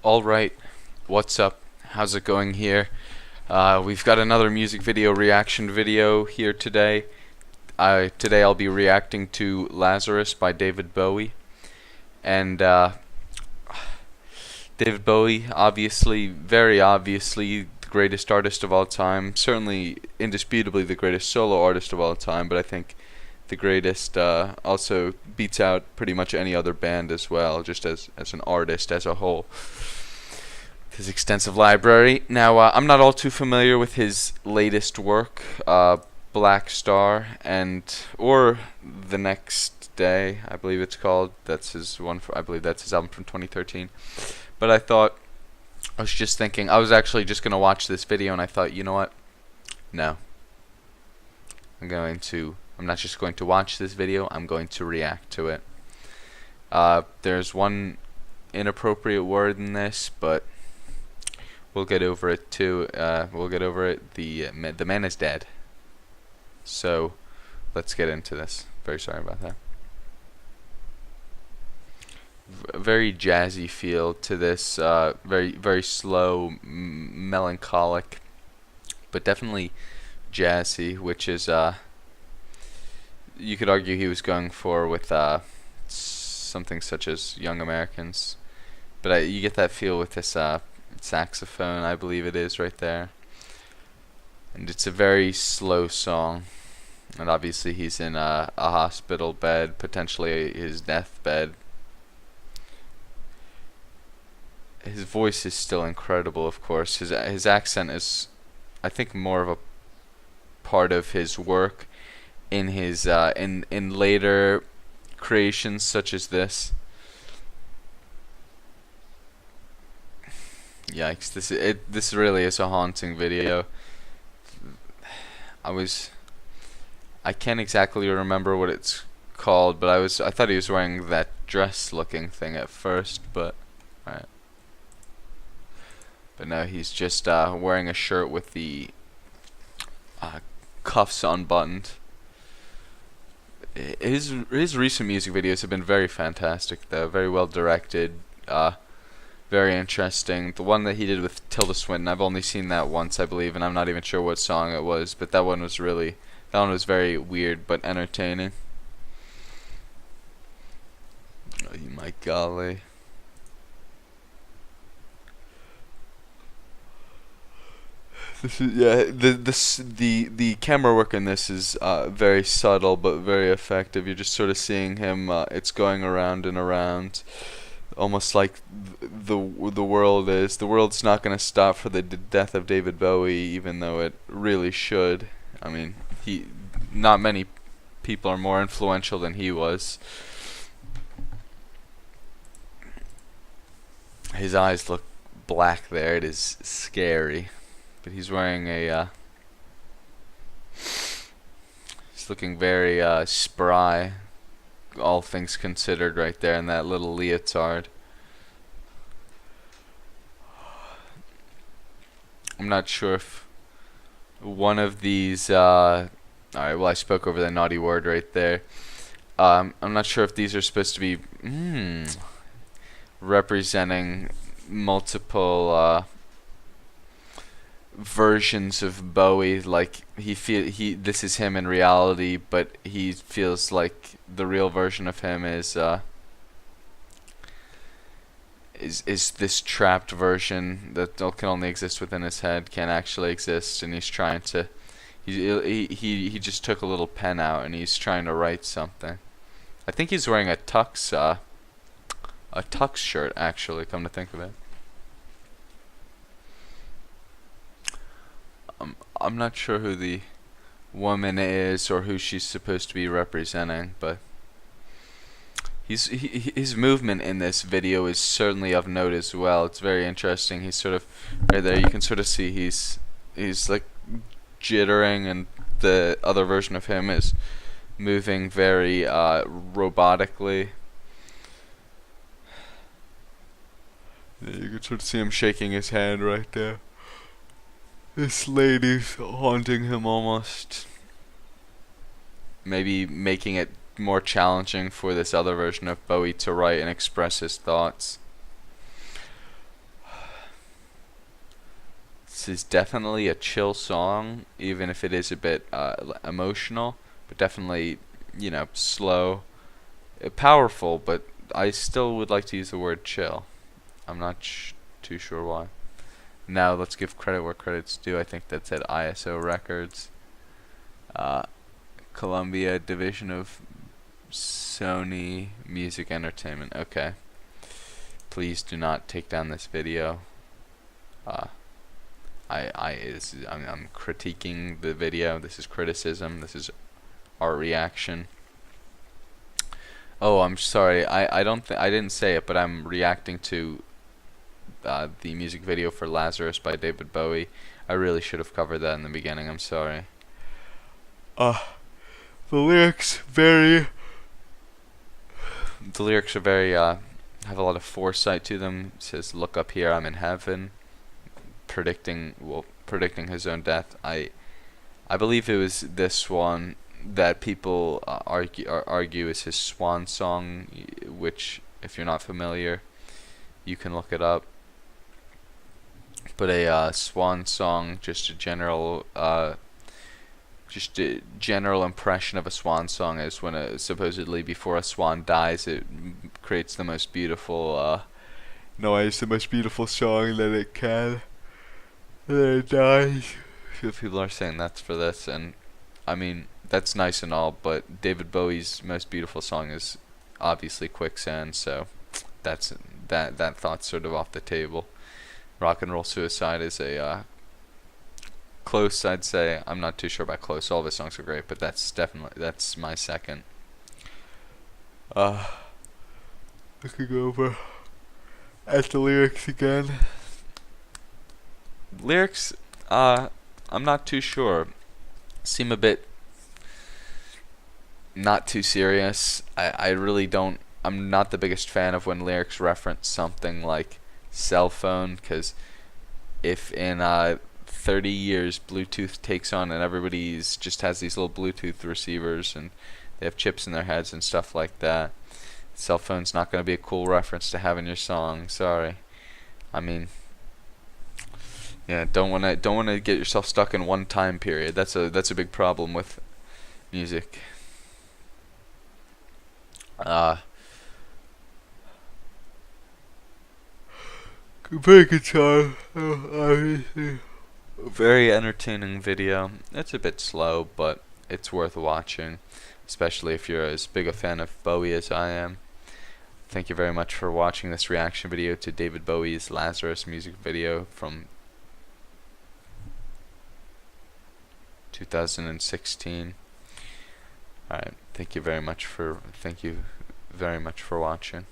Alright, what's up? How's it going here? We've got another music video reaction video here today. Today I'll be reacting to Lazarus by David Bowie. And David Bowie, obviously, very obviously, the greatest artist of all time. Certainly, indisputably the greatest solo artist of all time, but I think the greatest also beats out pretty much any other band as well, just as an artist as a whole. His extensive library. Now, I'm not all too familiar with his latest work, Black Star, or The Next Day, I believe it's called. That's his one. I believe that's his album from 2013. But I was just thinking, I was actually just gonna watch this video, and I thought, you know what? No. I'm not just going to watch this video. I'm going to react to it. There's one inappropriate word in this, but we'll get over it too. We'll get over it. The man is dead. So let's get into this. Very sorry about that. Very jazzy feel to this. Very slow, melancholic, but definitely jazzy, which is you could argue he was going for with something such as Young Americans, but you get that feel with this saxophone, I believe it is right there, and it's a very slow song, and obviously he's in a hospital bed, potentially his deathbed. His voice is still incredible, of course. His accent is, I think, more of a part of his work in his in later creations such as this. Yikes! This really is a haunting video. I can't exactly remember what it's called, but I thought he was wearing that dress-looking thing at first, but alright. But no, he's just wearing a shirt with the cuffs unbuttoned. His recent music videos have been very fantastic, though. Very well directed, very interesting. The one that he did with Tilda Swinton, I've only seen that once, I believe, and I'm not even sure what song it was, but that one was very weird but entertaining. Oh, my golly. This is, the camera work in this is very subtle but very effective. You're just sort of seeing him. It's going around and around, almost like the world's not going to stop for the death of David Bowie, even though it really should. I mean, not many people are more influential than he was. His eyes look black there. It is scary. But he's wearing he's looking very spry, all things considered, right there in that little leotard. I'm not sure if one of these alright, well, I spoke over the naughty word right there. I'm not sure if these are supposed to be representing multiple versions of Bowie, like this is him in reality, but he feels like the real version of him is this trapped version that can only exist within his head, can't actually exist, and he's trying to he just took a little pen out and he's trying to write something. I think he's wearing a tux shirt, actually, come to think of it. I'm not sure who the woman is or who she's supposed to be representing, but his movement in this video is certainly of note as well. It's very interesting. He's sort of right there. You can sort of see he's like jittering, and the other version of him is moving very robotically. You can sort of see him shaking his hand right there. This lady's haunting him almost. Maybe making it more challenging for this other version of Bowie to write and express his thoughts. This is definitely a chill song, even if it is a bit emotional, but definitely, you know, slow, powerful, but I still would like to use the word chill. I'm not too sure why. Now let's give credit where credit's due. I think that's at ISO Records, Columbia division of Sony Music Entertainment. Okay. Please do not take down this video. I'm critiquing the video. This is criticism. This is art reaction. Oh, I'm sorry. I didn't say it, but I'm reacting to the music video for Lazarus by David Bowie. I really should have covered that in the beginning. I'm sorry. The lyrics are very have a lot of foresight to them. It says, "Look up here, I'm in heaven," predicting his own death. I believe it was this one that people argue is his swan song, which, if you're not familiar, you can look it up. But a swan song, just a general impression of a swan song is when supposedly before a swan dies, it creates the most beautiful noise, the most beautiful song that it can. And then it dies. So people are saying that's for this, and I mean that's nice and all, but David Bowie's most beautiful song is obviously Quicksand, so that thought's sort of off the table. Rock and Roll Suicide is a close, I'd say. I'm not too sure about close. All of his songs are great, but that's my second. Looking over at the lyrics again. Lyrics, I'm not too sure. Seem a bit not too serious. I really don't. I'm not the biggest fan of when lyrics reference something like cell phone, because if in 30 years Bluetooth takes on and everybody's just has these little Bluetooth receivers and they have chips in their heads and stuff like that, cell phone's not going to be a cool reference to have in your song. Sorry. I mean, yeah, don't want to get yourself stuck in one time period. That's a big problem with music. Very good song, obviously. Very entertaining video. It's a bit slow, but it's worth watching, especially if you're as big a fan of Bowie as I am. Thank you very much for watching this reaction video to David Bowie's Lazarus music video from 2016. Alright, thank you very much for watching.